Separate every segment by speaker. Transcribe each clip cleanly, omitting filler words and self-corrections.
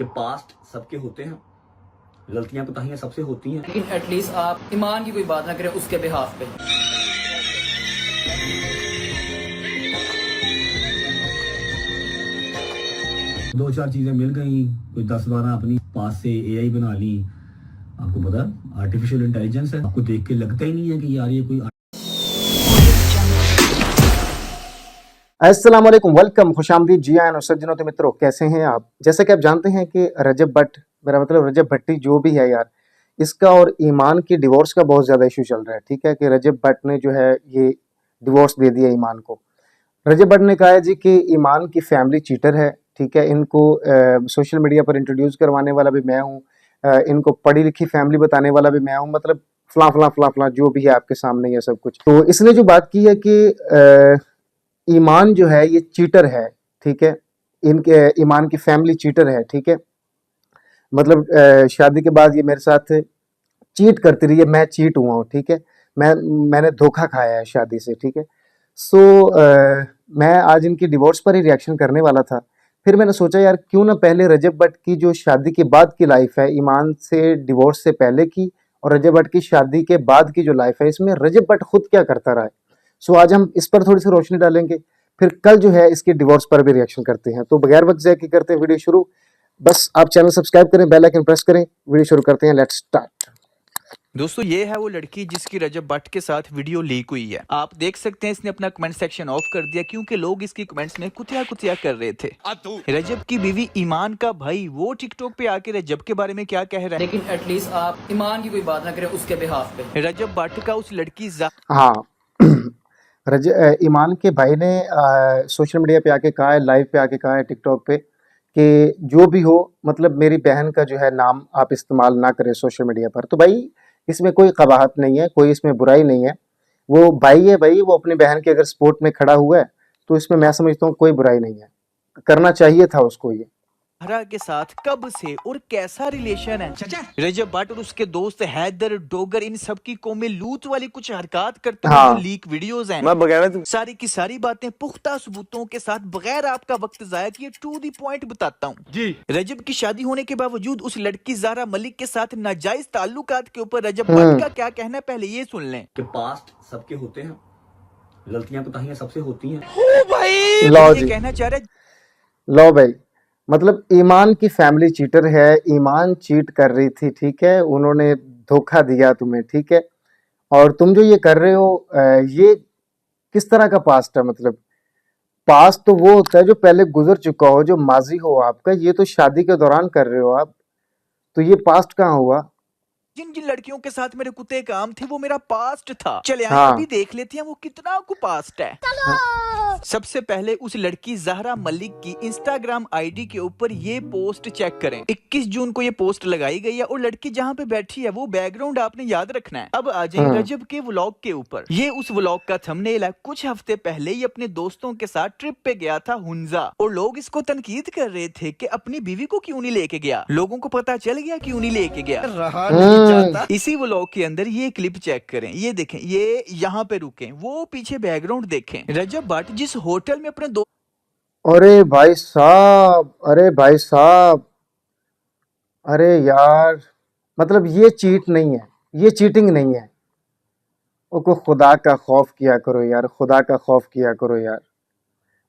Speaker 1: कि पास्ट सबके होते हैं, गलतियां कोताहियां सबसे होती हैं,
Speaker 2: लेकिन एटलीस्ट आप ईमान की कोई बात ना करें उसके बिहाफ पे।
Speaker 1: दो चार चीजें मिल गई, कोई 10-12 अपनी पास से एआई बना ली। आपको पता आर्टिफिशियल इंटेलिजेंस है, आपको देख के लगता ही नहीं है कि यार ये कोई।
Speaker 3: अस्सलाम वालेकुम, वेलकम, खुशामदीद जी आन और सज्जनों तो मित्रों, कैसे हैं आप। जैसे कि आप जानते हैं कि रजब भट्ट, मेरा मतलब रजब भट्टी जो भी है यार, इसका और ईमान की डिवोर्स का बहुत ज़्यादा इशू चल रहा है। ठीक है कि रजब भट्ट ने जो है ये डिवोर्स दे दिया ईमान को। रजब भट्ट ने कहा है जी कि ईमान की फैमिली चीटर है। ठीक है, इनको सोशल मीडिया पर इंट्रोड्यूस करवाने वाला भी मैं हूँ, इनको पढ़ी लिखी फैमिली बताने वाला भी मैं हूँ, मतलब फला फला फला फला जो भी है आपके सामने ये सब कुछ। तो इसने जो बात की है कि ईमान जो है ये चीटर है। ठीक है, इनके ईमान की फैमिली चीटर है। ठीक है, मतलब शादी के बाद ये मेरे साथ चीट करती रही है, मैं चीट हुआ हूँ। ठीक है, मैंने धोखा खाया है शादी से। ठीक है, सो मैं आज इनकी डिवोर्स पर ही रिएक्शन करने वाला था। फिर मैंने सोचा यार क्यों ना पहले रजब भट्ट की जो शादी के बाद की लाइफ है, ईमान से डिवोर्स से पहले की और रजब भट्ट की शादी के बाद की जो लाइफ है, इसमें रजब भट्ट खुद क्या करता रहा है। सो आज हम इस पर थोड़ी सी रोशनी डालेंगे, फिर कल जो है इसके डिवोर्स पर भी रिएक्शन करते हैं। तो बगैर वक्त ज़ाया किए करते हैं वीडियो शुरू। बस आप चैनल सब्सक्राइब करें, बेल आइकन प्रेस करें, वीडियो शुरू करते हैं। Let's start.
Speaker 4: दोस्तों ये है वो लड़की जिसकी रजब भट्ट के साथ वीडियो लीक हुई है। आप देख सकते हैं इसने अपना कमेंट सेक्शन ऑफ कर दिया क्योंकि लोग इसकी कमेंट्स में कुतिया कुतिया कर रहे थे। रजब की बीवी ईमान का भाई वो टिकटॉक पे आके रजब के बारे में क्या कह रहा है,
Speaker 2: लेकिन एटलीस्ट आप ईमान की कोई बात ना करें उसके बिहाफ पे।
Speaker 4: रजब भट्ट का उस लड़की
Speaker 3: हाँ ईमान के भाई ने सोशल मीडिया पे आके कहा है, लाइव पे आके कहा है टिकटॉक पे कि जो भी हो, मतलब मेरी बहन का जो है नाम आप इस्तेमाल ना करें सोशल मीडिया पर। तो भाई इसमें कोई कबाहत नहीं है, कोई इसमें बुराई नहीं है। वो भाई है भाई, वो अपनी बहन के अगर सपोर्ट में खड़ा हुआ है तो इसमें मैं समझता हूँ कोई बुराई नहीं है, करना चाहिए था उसको ये।
Speaker 4: ज़हरा के साथ कब से और कैसा रिलेशन है। रजब भट्ट और उसके दोस्त हैदर डोगर इन सब की कौमें लूट वाली कुछ हरकत करते हुए
Speaker 3: हाँ।
Speaker 4: जो लीक वीडियोस हैं, सारी की सारी बातें पुख्ता सबूतों के साथ बगैर आपका वक्त जाया किए टू दी पॉइंट बताता हूँ जी। रजब की शादी होने के बावजूद उस लड़की ज़हरा मलिक के साथ नाजायज ताल्लुकात के ऊपर रजब भट्ट का क्या कहना है, पहले ये सुन लें।
Speaker 1: कि पास्ट सबके होते हैं, गलतियां कोताहियां सबसे होती हैं।
Speaker 4: ओ भाई
Speaker 3: लो
Speaker 4: ये
Speaker 3: जी,
Speaker 4: कहना चाह रहे
Speaker 3: लो भाई, मतलब ईमान की फैमिली चीटर है, ईमान चीट कर रही थी। ठीक है, उन्होंने धोखा दिया तुम्हें। ठीक है, और तुम जो ये कर रहे हो ये किस तरह का पास्ट है। मतलब पास्ट तो वो होता है जो पहले गुजर चुका हो, जो माजी हो आपका। ये तो शादी के दौरान कर रहे हो आप, तो ये पास्ट कहाँ हुआ।
Speaker 4: जिन जिन लड़कियों के साथ मेरे कुत्ते काम थे वो मेरा पास्ट था। चले आए
Speaker 3: हाँ
Speaker 4: अभी देख लेते हैं वो कितना को पास्ट है। सबसे पहले उस लड़की ज़हरा मलिक की इंस्टाग्राम आईडी के ऊपर ये पोस्ट चेक करें। 21 जून को ये पोस्ट लगाई गई है और लड़की जहाँ पे बैठी है वो बैकग्राउंड आपने याद रखना है। अब आ जाए रजब के व्लॉग के ऊपर। ये उस व्लॉग का थंबनेल है। कुछ हफ्ते पहले ही अपने दोस्तों के साथ ट्रिप पे गया था हुंजा और लोग इसको तनकीद कर रहे थे कि अपनी बीवी को क्यों नहीं लेके गया। लोगों को पता चल गया क्यों नहीं लेके गया, रहा नहीं जाता। इसी व्लॉग के अंदर ये क्लिप चेक करें, ये देखें, ये यहाँ पे रुकें, वो पीछे बैकग्राउंड देखें। रजब भट्ट जिस होटल में अपने
Speaker 3: अरे भाई साहब, अरे भाई साहब, अरे यार, मतलब ये चीट नहीं है, ये चीटिंग नहीं है। को खुदा का खौफ किया करो यार, खुदा का खौफ किया करो यार।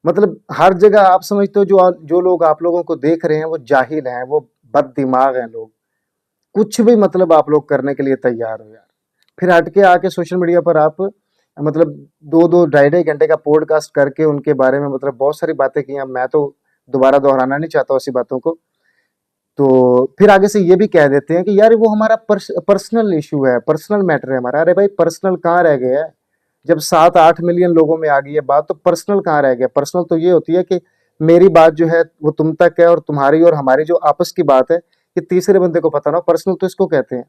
Speaker 3: मतलब हर जगह आप समझते हो जो जो लोग आप लोगों को देख रहे हैं वो जाहिल हैं, वो बद दिमाग हैं लोग। कुछ भी मतलब आप लोग करने के लिए तैयार हो यार, फिर हट के आके सोशल मीडिया पर आप मतलब 2-2 ढाई-ढाई घंटे का पॉडकास्ट करके उनके बारे में मतलब बहुत सारी बातें की हैं। मैं तो दोबारा दोहराना नहीं चाहता उसी बातों को। तो फिर आगे से ये भी कह देते हैं कि यार वो हमारा पर्सनल इशू है, पर्सनल मैटर है हमारा। अरे भाई पर्सनल कहाँ रह गया है, जब 7-8 मिलियन लोगों में आ गई है बात, तो पर्सनल कहाँ रह गया। पर्सनल तो ये होती है कि मेरी बात जो है वो तुम तक है और तुम्हारी और हमारी जो आपस की बात है ये तीसरे बंदे को पता ना हो। पर्सनल तो इसको कहते हैं,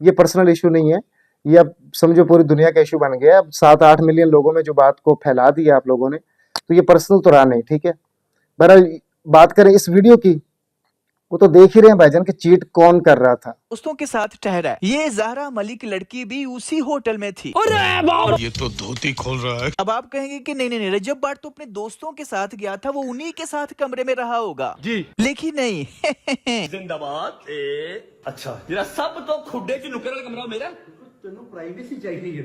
Speaker 3: ये पर्सनल इशू नहीं है। ये अब समझो पूरी दुनिया का इशू बन गया। अब 7-8 मिलियन लोगों में जो बात को फैला दिया आप लोगों ने, तो ये पर्सनल तो रहा नहीं। ठीक है, बहरहाल बात करें इस वीडियो की, वो तो देख ही रहे हैं भाईजान कि चीट कौन कर रहा था।
Speaker 4: दोस्तों के साथ ठहरा है। ये ज़हरा मलिक लड़की भी उसी होटल में थी।
Speaker 5: ये तो धोती खोल रहा है।
Speaker 4: अब आप कहेंगे कि नहीं, रजब भट्ट तो अपने दोस्तों के साथ गया था, वो उन्हीं के साथ कमरे में रहा होगा जी, लेकिन नहीं।
Speaker 6: जिंदाबाद अच्छा जरा सब तो खुडे च नुकर वाला कमरा मेरा तेनू प्राइवेसी चाहिए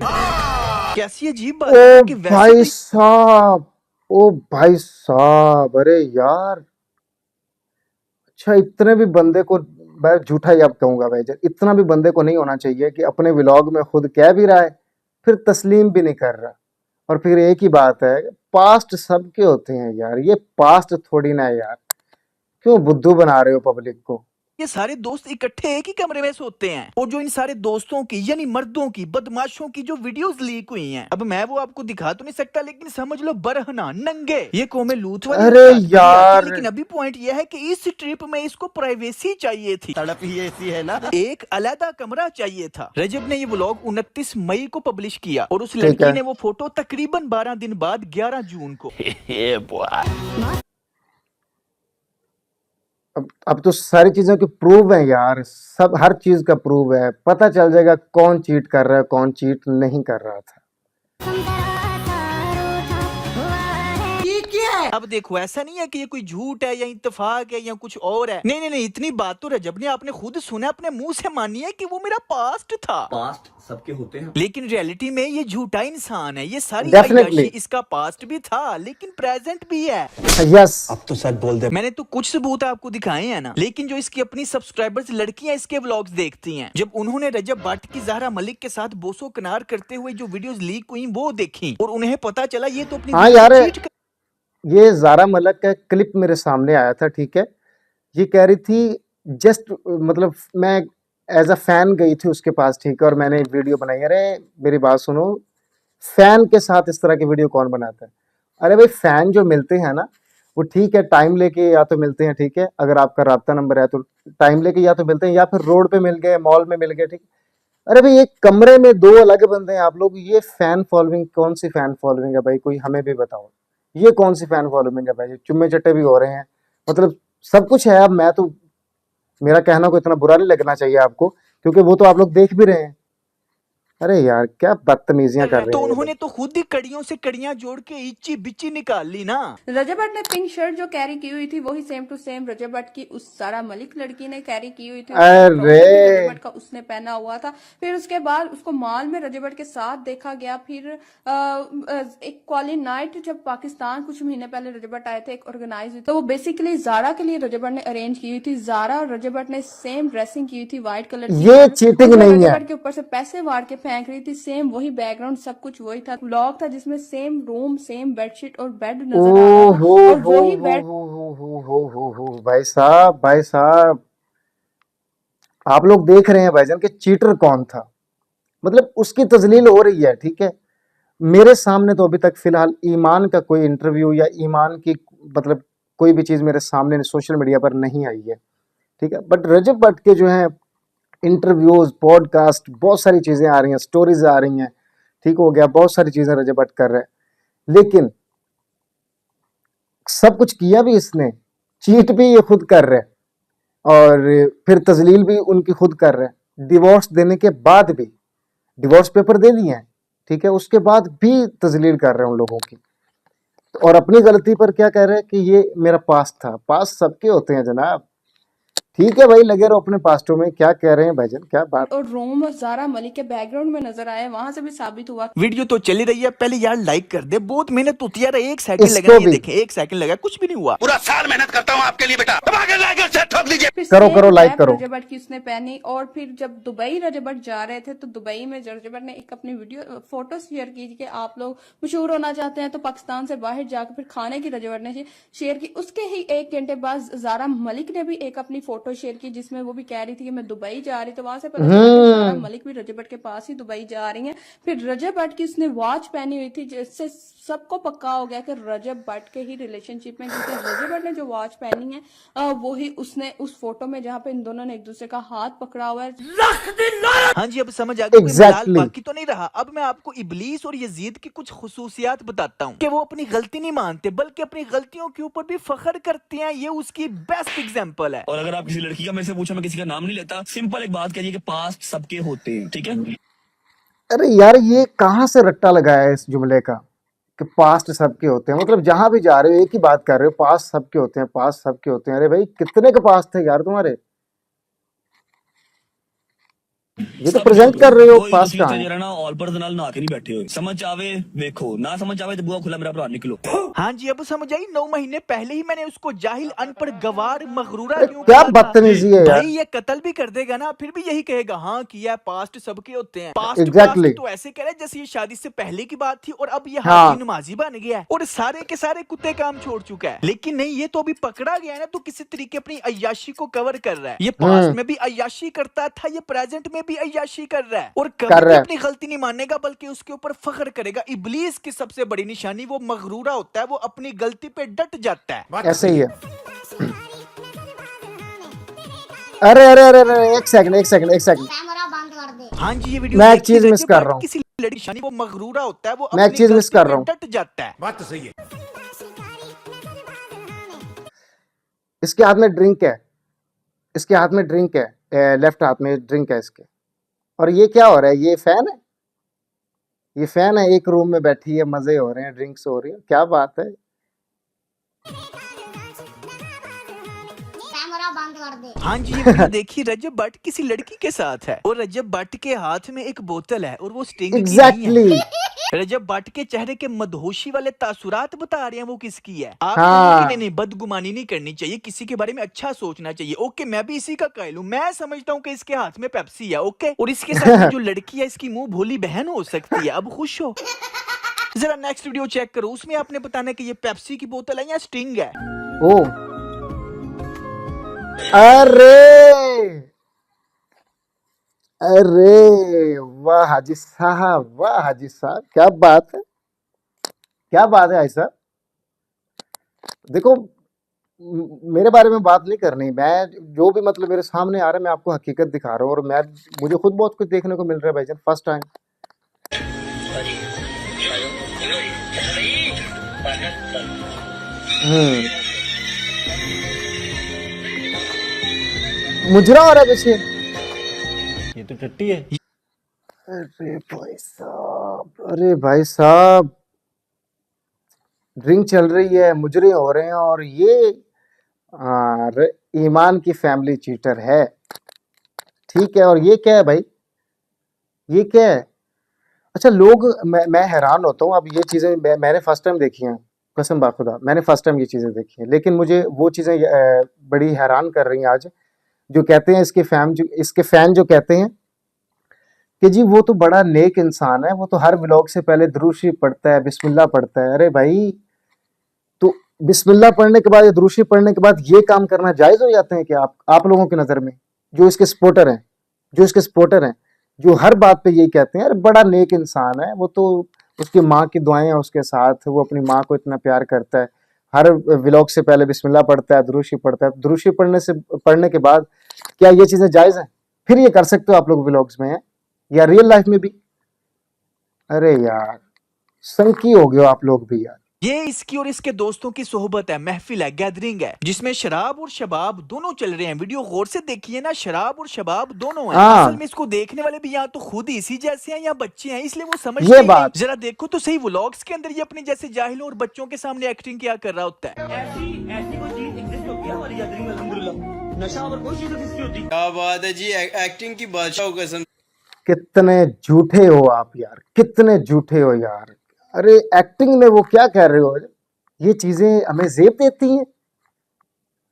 Speaker 4: कैसी अजीब बात है कि वैसे
Speaker 3: भाई
Speaker 4: तो
Speaker 3: साहब, ओ भाई साहब, अरे यार, अच्छा इतने भी बंदे को, मैं झूठा ही अब कहूंगा भाई, इतना भी बंदे को नहीं होना चाहिए कि अपने व्लॉग में खुद कह भी रहा है फिर तस्लीम भी नहीं कर रहा। और फिर एक ही बात है, पास्ट सबके होते हैं यार, ये पास्ट थोड़ी ना है यार, क्यों बुद्धू बना रहे हो पब्लिक को।
Speaker 4: ये सारे दोस्त इकट्ठे एक ही कमरे में सोते हैं, और जो इन सारे दोस्तों की यानी मर्दों की बदमाशों की जो वीडियोस लीक हुई हैं, अब मैं वो आपको दिखा तो नहीं सकता, लेकिन समझ लो बरहना नंगे ये कौमे लूथ वाली
Speaker 3: अरे
Speaker 4: बात की
Speaker 3: यार।
Speaker 4: लेकिन अभी पॉइंट ये है कि इस ट्रिप में इसको प्राइवेसी चाहिए थी,
Speaker 6: तड़प ही ऐसी है ना
Speaker 4: एक अलग कमरा चाहिए था। रजब ने ये व्लॉग 29 मई को पब्लिश किया और उस
Speaker 3: ठीक
Speaker 4: लड़की
Speaker 3: है।
Speaker 4: ने वो फोटो तकरीबन 12 दिन बाद 11 जून को
Speaker 3: अब तो सारी चीजों के प्रूफ है यार, सब हर चीज का प्रूफ है, पता चल जाएगा कौन चीट कर रहा है कौन चीट नहीं कर रहा था।
Speaker 4: अब देखो ऐसा नहीं है कि ये कोई झूठ है या इत्तेफाक है या कुछ और है, नहीं, इतनी बात तो रजब ने आपने खुद सुना, अपने मुंह से मानी है कि वो मेरा पास्ट था।
Speaker 1: पास्ट सबके होते हैं,
Speaker 4: लेकिन रियलिटी में ये झूठा इंसान है, ये सारी
Speaker 3: Definitely.
Speaker 4: अय्याशी इसका पास्ट भी था लेकिन प्रेजेंट भी है।
Speaker 3: यस,
Speaker 6: अब तो सच बोल दे
Speaker 4: मैंने तो कुछ सबूत आपको दिखाए हैं ना, लेकिन जो इसकी अपनी सब्सक्राइबर्स लड़कियां इसके व्लॉग्स देखती हैं, जब उन्होंने रजब भट्ट की ज़हरा मलिक के साथ बोसो कनार करते हुए जो वीडियोस लीक हुई वो देखी और उन्हें पता चला ये तो अपनी
Speaker 3: हाँ यार,
Speaker 4: चीट
Speaker 3: ये ज़ारा मलिक का क्लिप मेरे सामने आया था, ठीक है। ये कह रही थी जस्ट, मतलब मैं एज अ फैन गई थी उसके पास, ठीक है, और मैंने वीडियो बनाई। अरे मेरी बात सुनो, फैन के साथ इस तरह की वीडियो कौन बनाता है? अरे भाई, फैन जो मिलते हैं ना, वो ठीक है टाइम लेके या तो मिलते हैं, ठीक है, अगर आपका राब्ता नंबर है तो टाइम लेके या तो मिलते हैं, या फिर रोड पे मिल गए, मॉल में मिल गए, ठीक। अरे भाई, एक कमरे में दो अलग बंदे हैं आप लोग, ये फैन फॉलोइंग कौन सी फैन फॉलोइंग है भाई? कोई हमें भी बताओ, ये कौन सी फैन फॉलोइंग है भाई? चुम्मे चट्टे भी हो रहे हैं, मतलब सब कुछ है। अब मैं तो, मेरा कहना को इतना बुरा नहीं लगना चाहिए आपको, क्योंकि वो तो आप लोग देख भी रहे हैं। अरे यार, क्या बदतमीजियां कर रहे
Speaker 4: तो
Speaker 3: हैं ये
Speaker 4: उन्होंने
Speaker 3: लोग।
Speaker 4: तो खुद ही कड़ियों से कड़ियां जोड़ के इच्ची बिच्ची निकाल ली ना।
Speaker 7: रजब भट्ट ने पिंक शर्ट जो कैरी की हुई थी वही सेम टू सेम रजब भट्ट की उस ज़ारा मलिक लड़की ने कैरी की हुई थी।
Speaker 3: अरे
Speaker 7: रजब भट्ट का उसने पहना हुआ था। फिर उसके बाद उसको मॉल में रजब भट्ट के साथ देखा गया। फिर एक क्वाली नाइट जब पाकिस्तान कुछ महीने पहले रजब भट्ट आए थे, एक ऑर्गेनाइज हुई, तो वो बेसिकली ज़ारा के लिए रजब भट्ट ने अरेंज की हुई थी। ज़ारा और रजब भट्ट ने सेम ड्रेसिंग की हुई थी, व्हाइट कलर की।
Speaker 3: ये चीटिंग नहीं
Speaker 7: रजब
Speaker 3: है।
Speaker 7: भट्ट के ऊपर से पैसे वार के फेंक रही थी, सेम वही बैकग्राउंड, सब कुछ वही था। व्लॉग था जिसमें सेम रूम, सेम बेडशीट और बेड नजर आ रहा था, और वही बेड।
Speaker 3: भाई साहब, भाई साहब, आप लोग देख रहे हैं भाईजान कि चीटर कौन था, मतलब उसकी तजलील हो रही है, ठीक है। मेरे सामने तो अभी तक फिलहाल ईमान का कोई इंटरव्यू या ईमान की, मतलब कोई भी चीज मेरे सामने सोशल मीडिया पर नहीं आई है, ठीक है। बट रजब भट्ट के जो है इंटरव्यूज, पॉडकास्ट, बहुत सारी चीजें आ रही हैं, स्टोरीज आ रही हैं, ठीक हो गया, बहुत सारी चीजें रजब भट्ट कर रहे हैं, लेकिन सब कुछ किया भी इसने, चीट भी ये खुद कर रहे हैं, और फिर तजलील भी उनकी खुद कर रहे हैं। डिवोर्स देने के बाद भी, डिवोर्स पेपर दे दिए हैं, ठीक है, उसके बाद भी तजलील कर रहे हैं उन लोगों की, और अपनी गलती पर क्या कह रहे हैं कि ये मेरा पास्ट था। पास्ट सबके होते हैं जनाब, ठीक है भाई, लगे रहो अपने पास्टों में। क्या कह रहे हैं भाईजान, क्या बात।
Speaker 7: और रोम ज़ारा मलिक के बैकग्राउंड में नजर आए, वहां से भी साबित हुआ।
Speaker 4: वीडियो तो चली रही है, पहले यार लाइक कर दे, बहुत मेहनत होती है यार, 1 सेकंड
Speaker 3: इसको
Speaker 4: लगा, ये
Speaker 3: भी।
Speaker 4: देखें 1 सेकंड लगा, कुछ भी नहीं हुआ।
Speaker 5: पूरा साल मेहनत करता हूँ आपके लिए बेटा, दबा के लाइक और शेयर ठोक दीजिए।
Speaker 7: फिर
Speaker 3: करो,
Speaker 7: सेम
Speaker 3: करो, लाइक
Speaker 7: कैप
Speaker 3: करो।
Speaker 7: रजब भट्ट की उसने पहनी। और फिर जब दुबई रजब भट्ट जा रहे थे, तो दुबई में रजब भट्ट ने एक अपनी वीडियो फोटो शेयर की कि आप लोग मशहूर होना चाहते हैं तो पाकिस्तान से बाहर जाकर फिर खाने की रजब भट्ट ने शेयर की। उसके ही 1 घंटे बाद ज़ारा मलिक ने भी एक अपनी फोटो फोटो शेयर की जिसमें वो भी कह रही थी कि मैं दुबई जा रही, तो वहां से पता चला कि ज़ाहरा मलिक भी रजब भट्ट के पास ही दुबई जा रही हैं। फिर रजब भट्ट की उसने वॉच पहनी हुई थी, जिससे सबको पक्का हो गया कि रजब भट्ट के ही रिलेशनशिप में, क्योंकि रजब भट्ट ने जो वॉच पहनी है वो ही उसने उस फोटो में जहाँ पे इन दोनों ने एक दूसरे का हाथ पकड़ा हुआ है।
Speaker 4: हाँ जी, अब समझ आ गया कोई
Speaker 3: Exactly.
Speaker 4: मलाल बाकी तो नहीं रहा। अब मैं आपको इबलीस और यजीद की कुछ खुसूसियात बताता हूँ कि वो अपनी गलती नहीं मानते बल्कि अपनी गलतियों के ऊपर भी फख्र करते हैं। ये उसकी बेस्ट एग्जांपल है।
Speaker 6: और अगर आप किसी लड़की का मेरे से पूछो, मैं किसी का नाम नहीं लेता, सिंपल एक बात कहिए कि पास्ट सबके होते हैं, ठीक है।
Speaker 3: अरे यार ये कहाँ से रट्टा लगाया है इस जुमले का कि पास्ट सबके होते हैं? मतलब जहां भी जा रहे हो एक ही बात कर रहे हो, पास्ट सबके होते हैं, पास्ट सबके होते हैं। अरे भाई कितने के पास्ट थे यार तुम्हारे? ये तो प्रेजेंट कर रहे हो,
Speaker 6: कोई
Speaker 3: पास्ट
Speaker 6: दूसरी
Speaker 3: कहाँ है?
Speaker 6: जरा ना ऑल पर नाल ना के नहीं बैठे हो। समझ आवे देखो, ना समझ आवे तो बुआ खुला मेरा भरा निकलो।
Speaker 4: हाँ जी, अब समझ आई। 9 महीने पहले ही मैंने उसको जाहिल, अनपढ़, गवार, मगरूरा
Speaker 3: अरे
Speaker 4: क्यों
Speaker 3: क्या
Speaker 4: कहा था।
Speaker 3: बदतमीजी है यार।
Speaker 4: भाई ये कत्ल भी कर देगा ना फिर भी यही कहेगा हाँ किया, पास्ट सबके होते हैं। Past
Speaker 3: Exactly.
Speaker 4: तो ऐसे कह रहे जैसे ये शादी से पहले की बात थी और अब ये
Speaker 3: हाँ।
Speaker 4: हाजी नमाजी बन गया है और सारे के सारे कुत्ते काम छोड़ चुका है। लेकिन नहीं, ये तो अभी पकड़ा गया है ना, तो किसी तरीके अपनी अय्याशी को कवर कर रहा है। ये पास्ट में भी अय्याशी करता था, ये प्रेजेंट में भी अय्याशी कर रहा है और
Speaker 3: कर
Speaker 4: कभी भी
Speaker 3: रहा है।
Speaker 4: अपनी गलती नहीं मानेगा बल्कि उसके ऊपर फख्र करेगा। इबलीस की सबसे बड़ी निशानी वो मगरूरा होता है, वो अपनी गलती पे डट जाता है।
Speaker 3: ऐसे ही है। अरे अरे अरे अरे एक सेकंड
Speaker 4: हाँ जी, ये वीडियो
Speaker 3: मैं एक
Speaker 4: देखिए,
Speaker 3: चीज मिस
Speaker 4: रजब
Speaker 3: कर
Speaker 4: भट्ट
Speaker 3: रहा हूँ।
Speaker 4: किसी लड़की निशानी वो मगरूरा होता है, वो
Speaker 3: मैं एक
Speaker 4: अपनी
Speaker 3: चीज मिस
Speaker 4: गलती
Speaker 3: कर
Speaker 4: पे
Speaker 3: रहा हूँ।
Speaker 4: डट जाता है।
Speaker 5: बात तो सही है।
Speaker 3: इसके हाथ में ड्रिंक है, इसके हाथ में ड्रिंक है, लेफ्ट हाथ में ड्रिंक है इसके। और ये क्या हो रहा है? ये फैन है, ये फैन है। एक रूम में बैठी है, मजे हो रहे हैं, ड्रिंक्स हो रही है। क्या बात है?
Speaker 4: हाँ जी, ये वीडियो देखिए, रजब भट्ट किसी लड़की के साथ है और रजब भट्ट के हाथ में एक बोतल है और वो स्टिंग की नहीं
Speaker 3: एग्जैक्टली।
Speaker 4: है। रजब भट्ट के चेहरे के मदहोशी वाले तासुरात बता रहे हैं वो किसकी है। आप
Speaker 3: हाँ।
Speaker 4: नहीं, नहीं, बदगुमानी नहीं करनी चाहिए, किसी के बारे में अच्छा सोचना चाहिए। ओके, मैं भी इसी का कायल हूँ। मैं समझता हूँ कि इसके हाथ में पेप्सी है, ओके, और इसके साथ में जो लड़की है इसकी मुंह भोली बहन हो सकती है। अब खुश हो, जरा नेक्स्ट वीडियो चेक करो, उसमें आपने बताना कि ये पेप्सी की बोतल है या स्टिंग है।
Speaker 3: ओ अरे अरे वाह हाजी साहब, वाह हाजी साहब, क्या बात है, क्या बात है भाई साहब। देखो मेरे बारे में बात नहीं करनी, मैं जो भी मतलब मेरे सामने आ रहा है मैं आपको हकीकत दिखा रहा हूँ और मैं मुझे खुद बहुत कुछ देखने को मिल रहा है भाईजान, फर्स्ट टाइम। मुजरा हो रहा है पीछे।
Speaker 8: ये तो टट्टी है।
Speaker 3: अरे भाई साहब, अरे भाई साहब, ड्रिंक चल रही है, मुजरे हो रहे हैं और ये ईमान की फैमिली चीटर है, ठीक है। और ये क्या है भाई, ये क्या है? अच्छा लोग, मैं हैरान होता हूँ। अब ये चीज़ें मैंने फर्स्ट टाइम देखी हैं, कसम बाखुदा मैंने फर्स्ट टाइम ये चीज़ें देखी हैं, लेकिन मुझे वो चीज़ें बड़ी हैरान कर रही हैं आज। जो कहते हैं इसके फैन जो कहते हैं कि जी वो तो बड़ा नेक इंसान है, वो तो हर व्लॉग से पहले दुरूद शरीफ पढ़ता है, बिस्मिल्लाह पढ़ता है। अरे भाई, तो बिस्मिल्लाह पढ़ने के बाद या दुरूद शरीफ पढ़ने के बाद ये काम करना जायज़ हो जाते हैं कि आप लोगों की नज़र में, जो इसके सपोर्टर हैं, जो हर बात पे यही कहते हैं अरे बड़ा नेक इंसान है, वो तो उसकी माँ की दुआएं हैं उसके साथ, वो अपनी माँ को इतना प्यार करता है, हर व्लॉग से पहले बिस्मिल्लाह पढ़ता है, दुरूद शरीफ पढ़ता है। दुरूद शरीफ पढ़ने के बाद क्या ये चीज़ें जायज़ हैं? फिर ये कर सकते हो आप लोग व्लॉग्स में, हैं या रियल लाइफ में भी? अरे यार संकी हो गए हो आप लोग भी यार।
Speaker 4: ये इसकी और इसके दोस्तों की सोहबत है, महफिल है, गैदरिंग है, जिसमें शराब और शबाब दोनों चल रहे हैं। वीडियो गौर से देखिए ना, शराब और शबाब दोनों हैं।
Speaker 3: हाँ।
Speaker 4: असल में इसको देखने वाले भी या तो खुद इसी जैसे हैं या बच्चे हैं, इसलिए वो समझ
Speaker 3: ये बात।
Speaker 4: जरा देखो तो सही, व्लॉग्स के अंदर ये अपने जैसे जाहिलों और बच्चों के सामने एक्टिंग क्या कर रहा होता है।
Speaker 6: ऐसी कोई चीज एग्जिस्ट होती है हमारी गैदरिंग में, अल्हम्दुलिल्लाह। नशा और कोई चीज एग्जिस्ट होती है।
Speaker 9: क्या बात है जी, एक्टिंग की बादशाह कसम।
Speaker 3: कितने झूठे हो आप यार, कितने झूठे हो यार। अरे एक्टिंग में वो क्या कह रहे हो, ये चीजें हमें जेब देती हैं?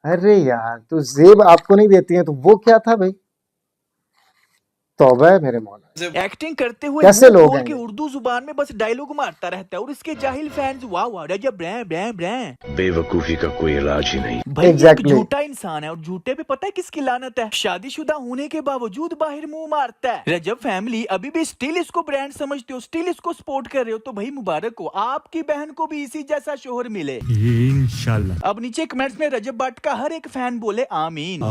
Speaker 3: अरे यार, तो जेब आपको नहीं देती हैं तो वो क्या था भाई? तौबा है मेरे मौला,
Speaker 4: एक्टिंग करते हुए
Speaker 3: कैसे
Speaker 4: मुंह
Speaker 3: लोग
Speaker 4: खोल
Speaker 3: हैं
Speaker 4: के
Speaker 3: ये?
Speaker 4: उर्दू जुबान में बस डायलॉग मारता रहता है और इसके जाहिल फैंस वाह वाह रजब ब्रैं ब्रैं ब्रैं।
Speaker 5: बेवकूफी का कोई इलाज ही नहीं।
Speaker 4: भाई ये एक
Speaker 3: Exactly.
Speaker 4: झूठा इंसान है और झूठे पे पता है किसकी लानत है? शादीशुदा होने के बावजूद बाहर मुंह मारता है। रजब फैमिली अभी भी स्टिल इसको ब्रांड समझते हो, स्टिल इसको सपोर्ट कर रहे हो, तो भाई मुबारक हो, आपकी बहन को भी इसी जैसा शोहर मिले इंशाल्लाह। अब नीचे कमेंट्स में रजब भट्ट का हर एक फैन बोले आमीन।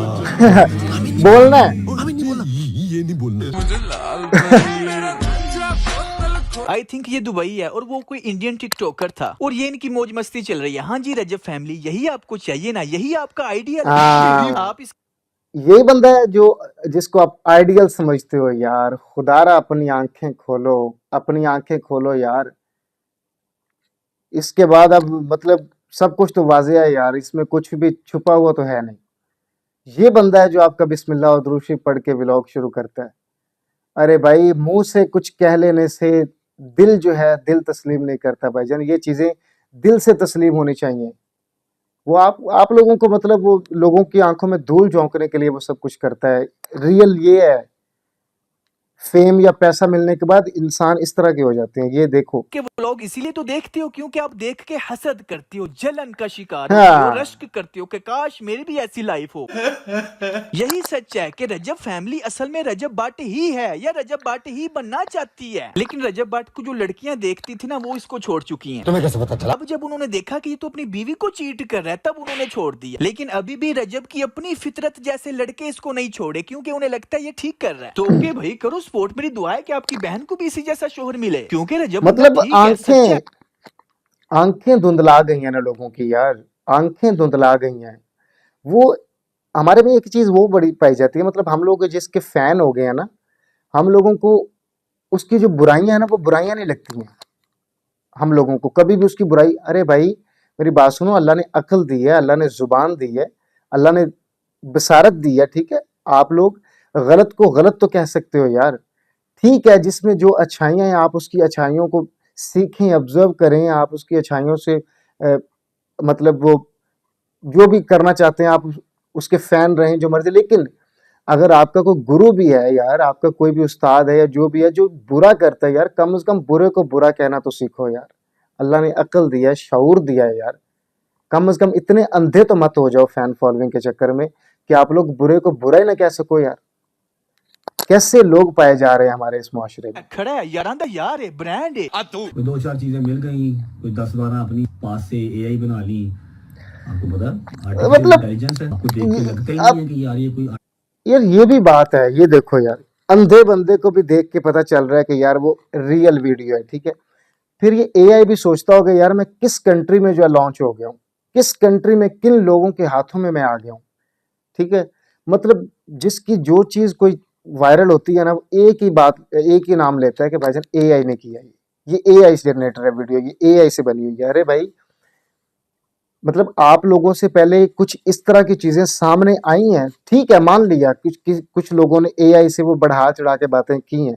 Speaker 3: बोलना है।
Speaker 4: आई थिंक ये दुबई है और वो कोई इंडियन टिकटॉकर था और ये इनकी मौज मस्ती चल रही है। हाँ जी रजब फैमिली, यही आपको चाहिए ना, यही आपका आइडिया। आप इस
Speaker 3: यही बंदा है जो जिसको आप आइडियल समझते हो यार। खुदारा अपनी आंखें खोलो, अपनी आंखें खोलो यार। इसके बाद अब मतलब सब कुछ तो वाज़ेह है यार, इसमें कुछ भी छुपा हुआ तो है नहीं। ये बंदा है जो आपका बिस्मिल्लाह और दुरूद शरीफ पढ़ के व्लॉग शुरू करता है। अरे भाई, मुंह से कुछ कह लेने से दिल जो है दिल तस्लीम नहीं करता भाईजान। ये चीजें दिल से तस्लीम होनी चाहिए। वो आप लोगों को मतलब वो लोगों की आंखों में धूल झोंकने के लिए वो सब कुछ करता है। रियल ये है, फेम या पैसा मिलने के बाद इंसान इस तरह के हो जाते हैं। ये देखो
Speaker 4: के व्लॉग इसीलिए तो देखते हो क्योंकि आप देख के हसद करते हो, जलन का शिकार
Speaker 3: हाँ।
Speaker 4: होते हो, रश्क करते हो कि काश मेरी भी ऐसी लाइफ हो। यही सच है कि रजब फैमिली असल में रजब भट्ट ही है या रजब भट्ट ही बनना चाहती है। लेकिन रजब भट्ट को जो लड़कियां देखती थी ना वो इसको छोड़ चुकी हैं।
Speaker 8: तुम्हें कैसे पता चला?
Speaker 4: अब जब उन्होंने देखा कि ये तो अपनी बीवी को चीट कर रहा है तब उन्होंने छोड़ दिया। लेकिन अभी भी रजब की अपनी फितरत जैसे लड़के इसको नहीं छोड़े क्योंकि उन्हें लगता है ये ठीक कर रहा है। तो ओके भाई, करो सपोर्ट, मेरी दुआ है कि आपकी बहन को भी इसी जैसा शोहर मिले क्योंकि रजब
Speaker 3: मतलब
Speaker 4: ठीक है, सच है।
Speaker 3: आंखें धुंधला गई हैं ना लोगों की यार, आंखें धुंधला गई हैं। वो हमारे में एक चीज वो बड़ी पाई जाती है, मतलब हम लोग जिसके फैन हो गए हैं ना, हम लोगों को उसकी जो बुराइयां है ना वो बुराइयां नहीं लगती हैं। हम लोगों को कभी भी उसकी बुराई, अरे भाई मेरी बात सुनो, अल्लाह ने अक्ल दी है, अल्लाह ने जुबान दी है, अल्लाह ने बसारत दी है, ठीक है। आप लोग गलत को गलत तो कह सकते हो यार, ठीक है। जिसमें जो अच्छाइयां हैं आप उसकी अच्छाइयों को सीखें, ऑब्जर्व करें, आप उसकी अच्छाइयों से मतलब वो जो भी करना चाहते हैं आप उसके फैन रहें, जो मर्जी। लेकिन अगर आपका कोई गुरु भी है यार, आपका कोई भी उस्ताद है या जो भी है जो बुरा करता है यार, कम से कम बुरे को बुरा कहना तो सीखो यार। अल्लाह ने अक्ल दिया है, शऊर दिया है यार, कम से कम इतने अंधे तो मत हो जाओ फैन फॉलोइंग के चक्कर में कि आप लोग बुरे को बुरा ही ना कह सको यार। कैसे लोग पाए जा रहे हैं हमारे इस मुआशरे में।
Speaker 4: खड़ा है यार, यार है, ब्रांड है।
Speaker 1: कोई 2-4 चीजें मिल गई, कोई 10-12 अपनी पास से एआई बना ली। आपको पता आर्टिफिशियल
Speaker 3: मतलब
Speaker 1: इंटेलिजेंस है, आपको देख के लगता ही नहीं है कि यार ये कोई
Speaker 3: यार ये भी बात है। ये देखो यार, अंधे बंदे को भी देख के पता चल रहा है कि यार वो रियल वीडियो है, ठीक है। फिर ये एआई भी सोचता होगा यार मैं किस कंट्री में जो है लॉन्च हो गया हूँ, किस कंट्री में किन लोगों के हाथों में मैं आ गया हूँ, ठीक है। मतलब जिसकी जो चीज कोई वायरल होती है ना, वो एक ही बात, एक ही नाम लेता है कि भाईजान एआई ने किया है, ये एआई से जनरेटर है वीडियो, ये एआई से बनी हुई है। अरे भाई, मतलब आप लोगों से पहले कुछ इस तरह की चीजें सामने आई हैं, ठीक है, मान लिया कुछ लोगों ने एआई से वो बढ़ा चढ़ा के बातें की हैं,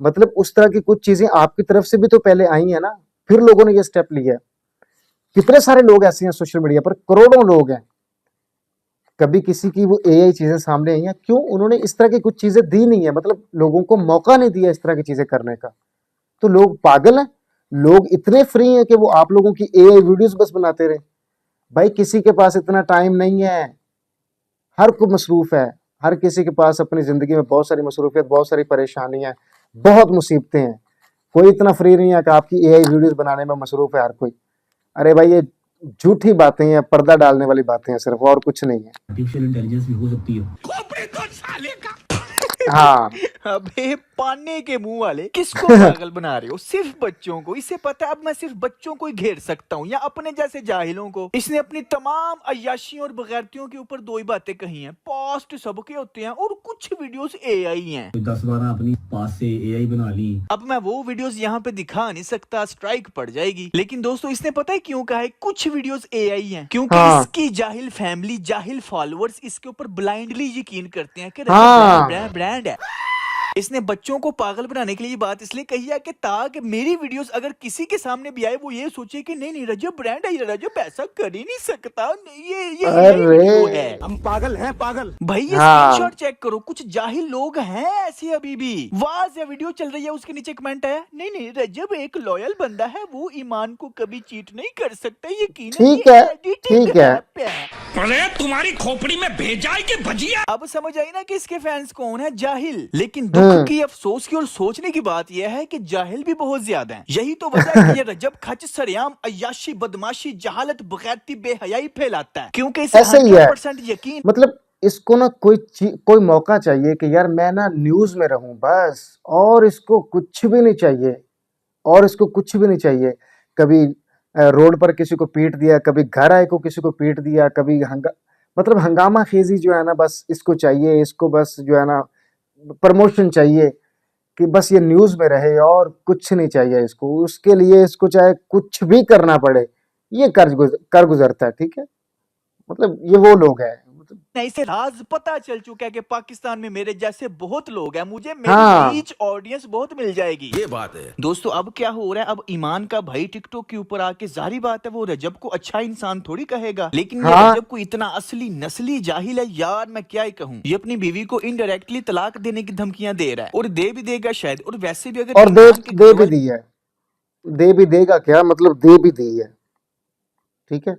Speaker 3: मतलब उस तरह की कुछ चीजें आपकी तरफ से भी तो पहले आई हैं ना, फिर लोगों ने ये स्टेप लिया है। कितने सारे लोग ऐसे हैं सोशल मीडिया पर, करोड़ों लोग हैं, कभी किसी की वो एआई चीजें सामने आई हैं, क्यों? उन्होंने इस तरह की कुछ चीजें दी नहीं है, मतलब लोगों को मौका नहीं दिया इस तरह की चीजें करने का। तो लोग पागल हैं, लोग इतने फ्री हैं कि वो आप लोगों की एआई वीडियोस बस बनाते रहे। भाई किसी के पास इतना टाइम नहीं है, हर को मसरूफ है, हर किसी के पास अपनी जिंदगी में बहुत सारी मसरूफियत, बहुत सारी परेशानियां, बहुत मुसीबतें हैं। कोई इतना फ्री नहीं है कि आपकी एआई वीडियोस बनाने में मसरूफ है हर कोई। अरे भाई ये झूठी बातें हैं, पर्दा डालने वाली बातें हैं सिर्फ, और कुछ नहीं है।
Speaker 1: आर्टिफिशियल इंटेलिजेंस भी हो सकती है।
Speaker 3: हाँ
Speaker 4: अबे पाने के मुंह वाले, किसको पागल बना रहे हो? सिर्फ बच्चों को। इसे पता है अब मैं सिर्फ बच्चों को ही घेर सकता हूँ या अपने जैसे जाहिलों को। इसने अपनी तमाम अय्याशियों और बगैरतियों के ऊपर 2 ही बातें कही हैं, पोस्ट सबके होते हैं और कुछ वीडियोस एआई हैं।
Speaker 1: कोई 10-12 अपनी पास से एआई बना ली।
Speaker 4: अब मैं वो वीडियोस यहाँ पे दिखा नहीं सकता, स्ट्राइक पड़ जाएगी। लेकिन दोस्तों इसने पता है क्यों कहा है कुछ वीडियोस एआई हैं? क्योंकि
Speaker 3: हाँ।
Speaker 4: इसकी जाहिल फैमिली, जाहिल फॉलोअर्स इसके ऊपर ब्लाइंडली यकीन करते हैं कि
Speaker 3: हाँ।
Speaker 4: ब्रांड है। इसने बच्चों को पागल बनाने के लिए ये बात इसलिए कही है कि ताकि मेरी वीडियोस अगर किसी के सामने भी आए वो ये सोचे कि नहीं रजब ब्रांड है, ये रजब ऐसा कर ही नहीं सकता, ये वीडियो है।
Speaker 8: हम पागल हैं पागल।
Speaker 4: भाई ये
Speaker 3: हाँ।
Speaker 4: स्क्रीनशॉट चेक करो, कुछ जाहिल लोग हैं ऐसे अभी भी। वाज या वीडियो चल रही है, उसके नीचे कमेंट आया, नहीं रजब एक लॉयल बंदा है, वो ईमान को कभी चीट नहीं कर सकता, यकीनन
Speaker 3: ठीक
Speaker 4: ये
Speaker 3: है,
Speaker 4: editing
Speaker 3: ठीक है।
Speaker 4: ऐप है।
Speaker 6: अरे तुम्हारी खोपड़ी में भेजा है कि भजिया।
Speaker 4: अब समझ आई ना कि इसके फैंस कौन है, जाहिल। लेकिन दुख की, अफसोस की और सोचने की बात यह है कि जाहिल भी बहुत ज्यादा हैं। यही तो वजह है कि ये रजब खच सरेआम अय्याशी, बदमाशी, जहालत, बगैरती, बेहयाई फैलाता है, क्योंकि इसे
Speaker 3: ऐसे ही है।
Speaker 4: 100% यकीन।
Speaker 3: मतलब इसको ना कोई मौका चाहिए कि यार मैं ना न्यूज में रहूं बस, और इसको कुछ भी नहीं चाहिए, और इसको कुछ भी नहीं चाहिए। कभी रोड पर किसी को पीट दिया, कभी घर आए को किसी को पीट दिया, कभी मतलब हंगामा खेजी जो है ना, बस इसको चाहिए, इसको बस जो है ना प्रमोशन चाहिए कि बस ये न्यूज में रहे और कुछ नहीं चाहिए इसको। उसके लिए इसको चाहे कुछ भी करना पड़े, ये कर गुजरता है। ठीक है, मतलब ये वो लोग हैं।
Speaker 4: इसे राज पता चल चुका है कि पाकिस्तान में मेरे जैसे बहुत लोग हैं, मुझे मेरी
Speaker 3: हाँ।
Speaker 4: रीच ऑडियंस बहुत मिल जाएगी।
Speaker 6: ये बात है
Speaker 4: दोस्तों अब क्या हो रहा है, अब ईमान का भाई टिकटॉक के ऊपर आके, जाहिर बात है वो रजब को अच्छा इंसान थोड़ी कहेगा, लेकिन ये
Speaker 3: हाँ।
Speaker 4: रजब को इतना असली नस्ली जाहिल है यार, मैं क्या ही कहूँ। ये अपनी बीवी को इनडायरेक्टली तलाक देने की धमकियां दे रहा है, और दे भी देगा शायद। और वैसे भी अगर
Speaker 3: और दे
Speaker 4: ईमान के
Speaker 3: दे भी
Speaker 4: गवाह-
Speaker 3: दी है, दे भी देगा क्या, मतलब दे भी दी है। ठीक है,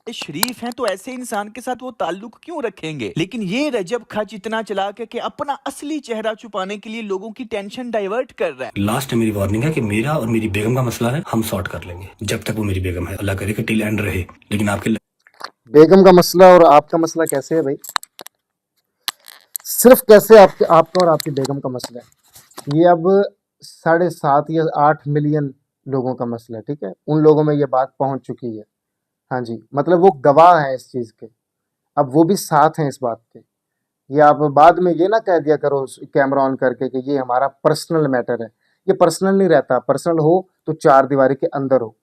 Speaker 4: शरीफ हैं तो ऐसे इंसान के साथ वो ताल्लुक क्यों रखेंगे। लेकिन ये रजब खच इतना चालाक है कि अपना असली चेहरा छुपाने के लिए लोगों की टेंशन डाइवर्ट कर रहा है।
Speaker 1: लास्ट मेरी वार्निंग है कि मेरा और मेरी बेगम का मसला है, हम सॉर्ट कर लेंगे जब तक वो मेरी बेगम है। अल्लाह करे कि टिल एंड रहे, लेकिन आपके
Speaker 3: बेगम का मसला और आपका मसला कैसे है भाई? सिर्फ कैसे आपका और आपकी बेगम का मसला है? ये अब 7.5 या 8 मिलियन लोगों का मसला है। ठीक है, उन लोगों में ये बात पहुंच चुकी है। हाँ जी, मतलब वो गवाह हैं इस चीज के, अब वो भी साथ हैं इस बात के। ये आप बाद में ये ना कह दिया करो कैमरा ऑन करके कि ये हमारा पर्सनल मैटर है। ये पर्सनल नहीं रहता, पर्सनल हो तो 4 दीवारी के अंदर हो।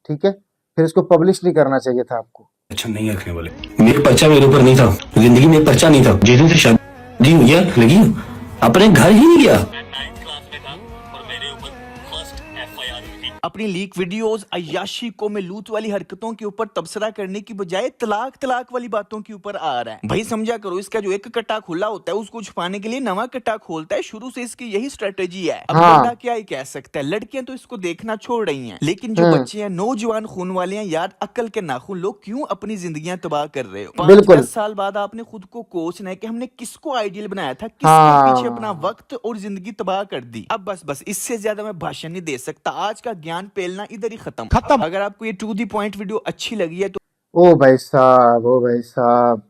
Speaker 3: ठीक है, फिर इसको पब्लिश नहीं करना चाहिए था आपको।
Speaker 1: अच्छा नहीं रखने वाले। मेरे पर्चा मेरे ऊपर नहीं था, जिंदगी में पर्चा नहीं था। जिस दिन से शादी हुई है लगी अपने घर ही नहीं गया।
Speaker 4: अपनी लीक वीडियोस, अय्याशी को में लूट वाली हरकतों के ऊपर तबसरा करने की बजाय तलाक वाली बातों के ऊपर आ रहा है। भाई समझा करो, इसका जो एक कट्टा खुला होता है उसको छुपाने के लिए नवा कट्टा खोलता है। शुरू से इसकी यही स्ट्रेटेजी है। अब
Speaker 3: हाँ।
Speaker 4: बंदा क्या ही कह सकता है, लड़कियां तो इसको देखना छोड़ रही हैं, लेकिन जो बच्चे हैं, नौजवान खून वाले हैं, यार अक्ल के नाखून लोग क्यों अपनी जिंदगियां तबाह कर रहे हो।
Speaker 3: बिल्कुल।
Speaker 4: 5-10 साल बाद आपने खुद को कोचना है कि हमने किसको आइडियल बनाया था, किसके
Speaker 3: हाँ।
Speaker 4: पीछे अपना वक्त और जिंदगी तबाह कर दी। अब बस इससे ज्यादा मैं भाषण नहीं दे सकता। आज का ज्ञान पेलना इधर ही खत्म। अगर आपको ये टू दी पॉइंट वीडियो अच्छी लगी है तो
Speaker 3: ओ भाई साहब,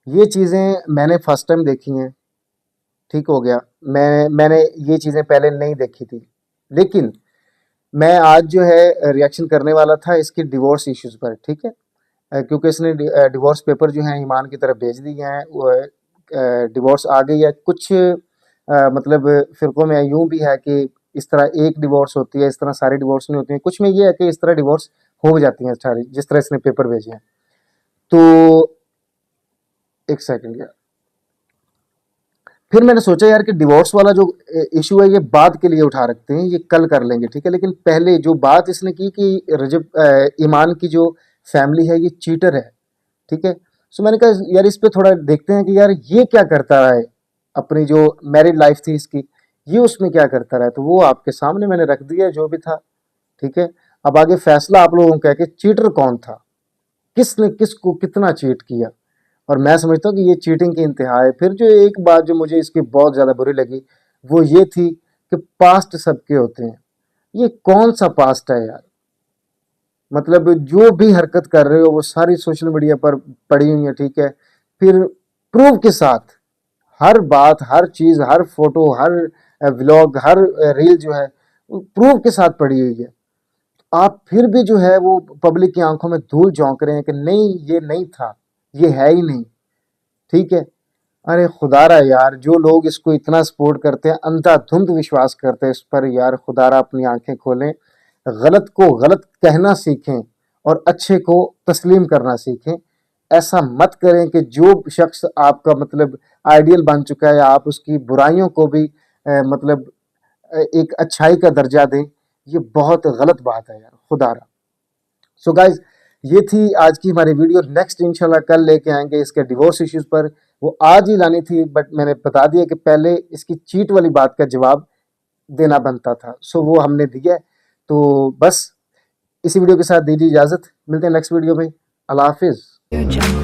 Speaker 3: ये चीजें मैंने फर्स्ट टाइम देखी हैं। ठीक हो गया, मैंने ये चीजें पहले नहीं देखी थी, लेकिन मैं आज जो है रिएक्शन करने वाला था इसके डिवोर्स इश्यूज पर। ठीक है, क्योंकि इसने डिवोर्स पेपर जो है ईमान की तरफ भेज दिए हैं। डिवोर्स आ गई है। कुछ मतलब फिरकों में यूं भी है कि इस तरह एक डिवोर्स होती है, इस तरह सारी डिवोर्स नहीं होती हैं। कुछ में ये है कि इस तरह डिवोर्स हो जाती हैं सारी, जिस तरह इसने पेपर भेजे हैं। तो एक सेकंड यार, फिर मैंने सोचा यार कि डिवोर्स वाला जो इशू है ये बाद के लिए उठा रखते हैं, ये कल कर लेंगे। ठीक है, लेकिन पहले जो बात इसने की कि रजब ईमान की जो फैमिली है ये चीटर है। ठीक है, सो मैंने कहा यार इस पे थोड़ा देखते हैं कि यार ये क्या करता रहा है, अपनी जो मैरिड लाइफ थी इसकी, ये उसमें क्या करता रहा है। तो वो आपके सामने मैंने रख दिया जो भी था। ठीक है, अब आगे फैसला आप लोगों का है कि चीटर कौन था, किसने किसको कितना चीट किया। और मैं समझता हूँ कि ये चीटिंग की इंतहा है। फिर जो एक बात जो मुझे इसकी बहुत ज़्यादा बुरी लगी वो ये थी कि पास्ट सबके होते हैं। ये कौन सा पास्ट है यार, मतलब जो भी हरकत कर रहे हो वो सारी सोशल मीडिया पर पड़ी हुई है। ठीक है, फिर प्रूफ के साथ हर बात, हर चीज़, हर फोटो, हर व्लॉग, हर रील जो है प्रूफ के साथ पड़ी हुई है। आप फिर भी जो है वो पब्लिक की आंखों में धूल झोंक रहे हैं कि नहीं ये नहीं था, ये है ही नहीं। ठीक है, अरे खुदारा यार, जो लोग इसको इतना सपोर्ट करते हैं, अंधाधुंध विश्वास करते हैं इस पर, यार खुदारा अपनी आंखें खोलें, गलत को गलत कहना सीखें और अच्छे को तस्लीम करना सीखें। ऐसा मत करें कि जो शख्स आपका मतलब आइडियल बन चुका है आप उसकी बुराइयों को भी मतलब एक अच्छाई का दर्जा दें। ये बहुत गलत बात है यार, खुदारा। सो गाइज, ये थी आज की हमारी वीडियो। नेक्स्ट इंशाल्लाह कल लेके आएंगे इसके डिवोर्स इश्यूज पर। वो आज ही लानी थी बट मैंने बता दिया कि पहले इसकी चीट वाली बात का जवाब देना बनता था, सो वो हमने दिया। तो बस इसी वीडियो के साथ दीजिए इजाजत, मिलते हैं नेक्स्ट वीडियो में। अल्लाह हाफिज।